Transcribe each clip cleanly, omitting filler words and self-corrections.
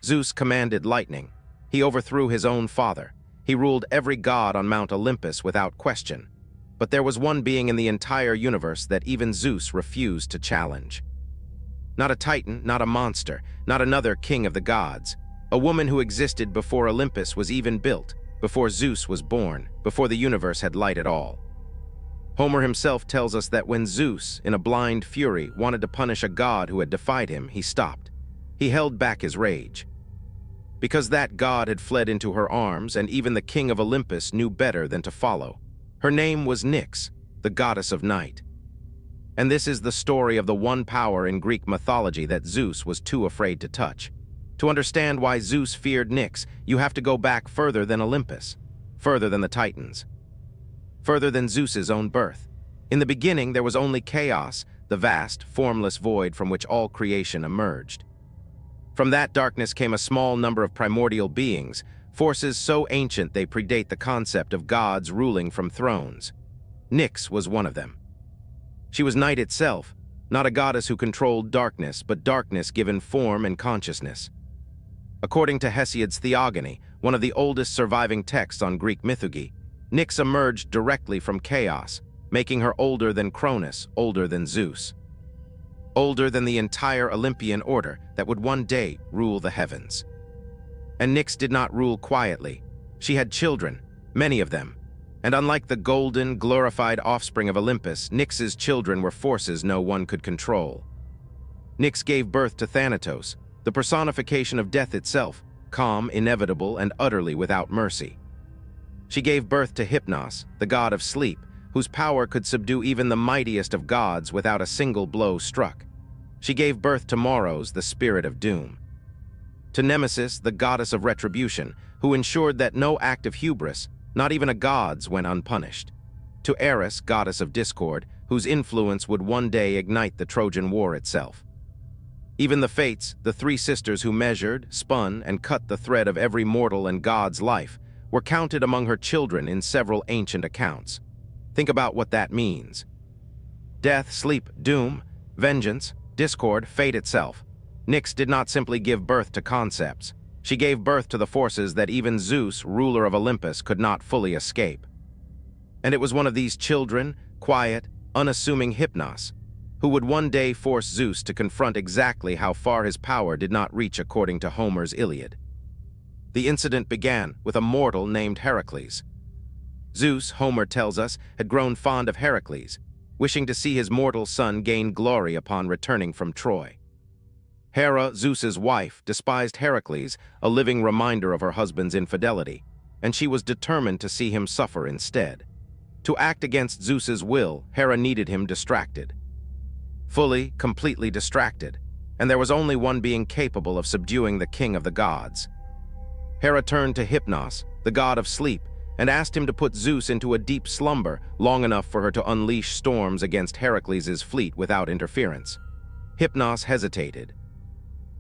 Zeus commanded lightning. He overthrew his own father. He ruled every god on Mount Olympus without question. But there was one being in the entire universe that even Zeus refused to challenge. Not a titan, not a monster, not another king of the gods. A woman who existed before Olympus was even built, before Zeus was born, before the universe had light at all. Homer himself tells us that when Zeus, in a blind fury, wanted to punish a god who had defied him, he stopped. He held back his rage. Because that god had fled into her arms, and even the King of Olympus knew better than to follow. Her name was Nyx, the goddess of night. And this is the story of the one power in Greek mythology that Zeus was too afraid to touch. To understand why Zeus feared Nyx, you have to go back further than Olympus, further than the Titans, further than Zeus's own birth. In the beginning, there was only chaos, the vast, formless void from which all creation emerged. From that darkness came a small number of primordial beings, forces so ancient they predate the concept of gods ruling from thrones. Nyx was one of them. She was night itself, not a goddess who controlled darkness, but darkness given form and consciousness. According to Hesiod's Theogony, one of the oldest surviving texts on Greek mythology, Nyx emerged directly from chaos, making her older than Cronus, older than Zeus. Older than the entire Olympian order that would one day rule the heavens. And Nyx did not rule quietly. She had children, many of them. And unlike the golden, glorified offspring of Olympus, Nyx's children were forces no one could control. Nyx gave birth to Thanatos, the personification of death itself, calm, inevitable, and utterly without mercy. She gave birth to Hypnos, the god of sleep, whose power could subdue even the mightiest of gods without a single blow struck. She gave birth to Moros, the spirit of doom. To Nemesis, the goddess of retribution, who ensured that no act of hubris, not even a god's, went unpunished. To Eris, goddess of discord, whose influence would one day ignite the Trojan War itself. Even the Fates, the three sisters who measured, spun, and cut the thread of every mortal and god's life, were counted among her children in several ancient accounts. Think about what that means. Death, sleep, doom, vengeance, discord, fate itself. Nyx did not simply give birth to concepts. She gave birth to the forces that even Zeus, ruler of Olympus, could not fully escape. And it was one of these children, quiet, unassuming Hypnos, who would one day force Zeus to confront exactly how far his power did not reach according to Homer's Iliad. The incident began with a mortal named Heracles. Zeus, Homer tells us, had grown fond of Heracles, wishing to see his mortal son gain glory upon returning from Troy. Hera, Zeus's wife, despised Heracles, a living reminder of her husband's infidelity, and she was determined to see him suffer instead. To act against Zeus's will, Hera needed him distracted. Fully, completely distracted, and there was only one being capable of subduing the king of the gods. Hera turned to Hypnos, the god of sleep, and asked him to put Zeus into a deep slumber long enough for her to unleash storms against Heracles' fleet without interference. Hypnos hesitated.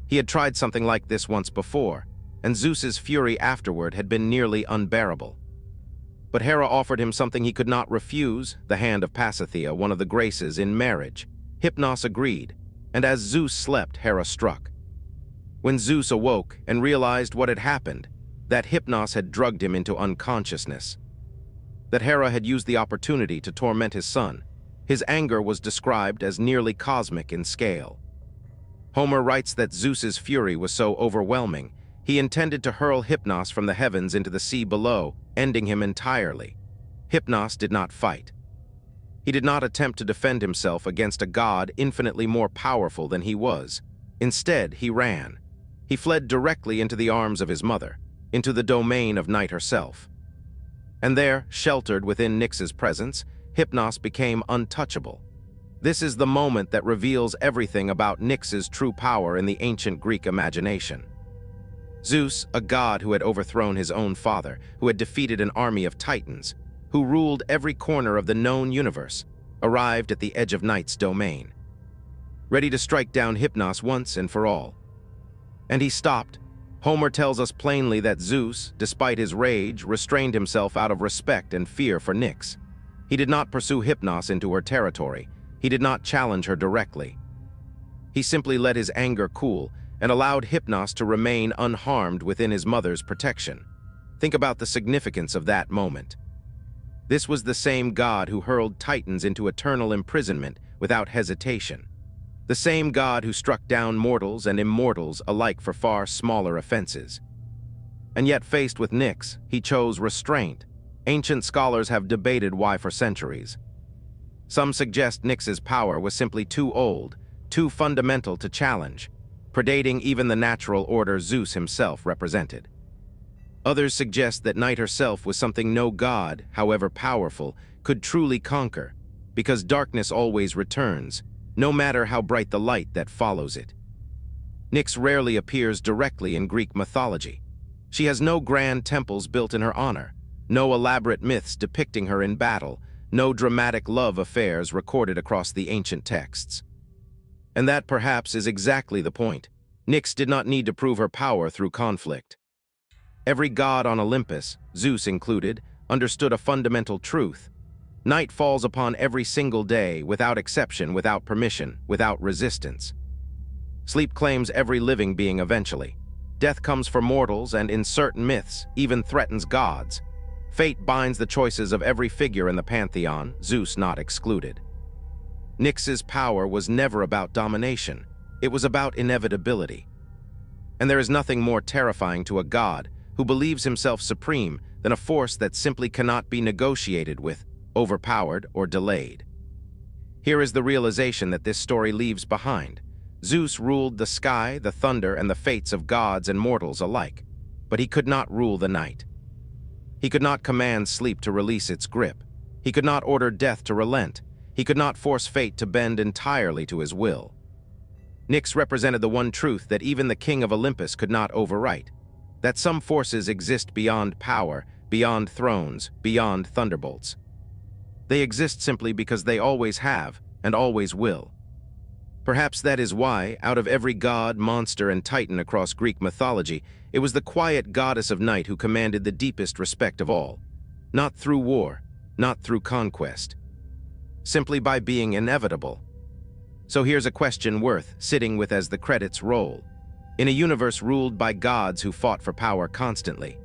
He had tried something like this once before, and Zeus's fury afterward had been nearly unbearable. But Hera offered him something he could not refuse, the hand of Pasithea, one of the Graces, in marriage. Hypnos agreed, and as Zeus slept, Hera struck. When Zeus awoke and realized what had happened, that Hypnos had drugged him into unconsciousness, that Hera had used the opportunity to torment his son, his anger was described as nearly cosmic in scale. Homer writes that Zeus's fury was so overwhelming, he intended to hurl Hypnos from the heavens into the sea below, ending him entirely. Hypnos did not fight. He did not attempt to defend himself against a god infinitely more powerful than he was. Instead, he ran. He fled directly into the arms of his mother, into the domain of Night herself. And there, sheltered within Nyx's presence, Hypnos became untouchable. This is the moment that reveals everything about Nyx's true power in the ancient Greek imagination. Zeus, a god who had overthrown his own father, who had defeated an army of titans, who ruled every corner of the known universe, arrived at the edge of Night's domain, ready to strike down Hypnos once and for all. And he stopped. Homer tells us plainly that Zeus, despite his rage, restrained himself out of respect and fear for Nyx. He did not pursue Hypnos into her territory. He did not challenge her directly. He simply let his anger cool and allowed Hypnos to remain unharmed within his mother's protection. Think about the significance of that moment. This was the same god who hurled titans into eternal imprisonment without hesitation. The same god who struck down mortals and immortals alike for far smaller offenses. And yet, faced with Nyx, he chose restraint. Ancient scholars have debated why for centuries. Some suggest Nyx's power was simply too old, too fundamental to challenge, predating even the natural order Zeus himself represented. Others suggest that Night herself was something no god, however powerful, could truly conquer, because darkness always returns, no matter how bright the light that follows it. Nyx rarely appears directly in Greek mythology. She has no grand temples built in her honor, no elaborate myths depicting her in battle, no dramatic love affairs recorded across the ancient texts. And that perhaps is exactly the point. Nyx did not need to prove her power through conflict. Every god on Olympus, Zeus included, understood a fundamental truth. Night falls upon every single day, without exception, without permission, without resistance. Sleep claims every living being eventually. Death comes for mortals and, in certain myths, even threatens gods. Fate binds the choices of every figure in the pantheon, Zeus not excluded. Nyx's power was never about domination. It was about inevitability. And there is nothing more terrifying to a god who believes himself supreme than a force that simply cannot be negotiated with, overpowered, or delayed. Here is the realization that this story leaves behind. Zeus ruled the sky, the thunder, and the fates of gods and mortals alike, but he could not rule the night. He could not command sleep to release its grip. He could not order death to relent. He could not force fate to bend entirely to his will. Nyx represented the one truth that even the King of Olympus could not overwrite, that some forces exist beyond power, beyond thrones, beyond thunderbolts. They exist simply because they always have and always will. Perhaps that is why, out of every god, monster, and titan across Greek mythology, it was the quiet goddess of night who commanded the deepest respect of all. Not through war, not through conquest. Simply by being inevitable. So here's a question worth sitting with as the credits roll. In a universe ruled by gods who fought for power constantly,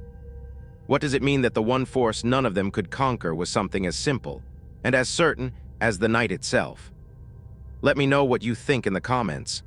what does it mean that the one force none of them could conquer was something as simple and as certain as the night itself? Let me know what you think in the comments.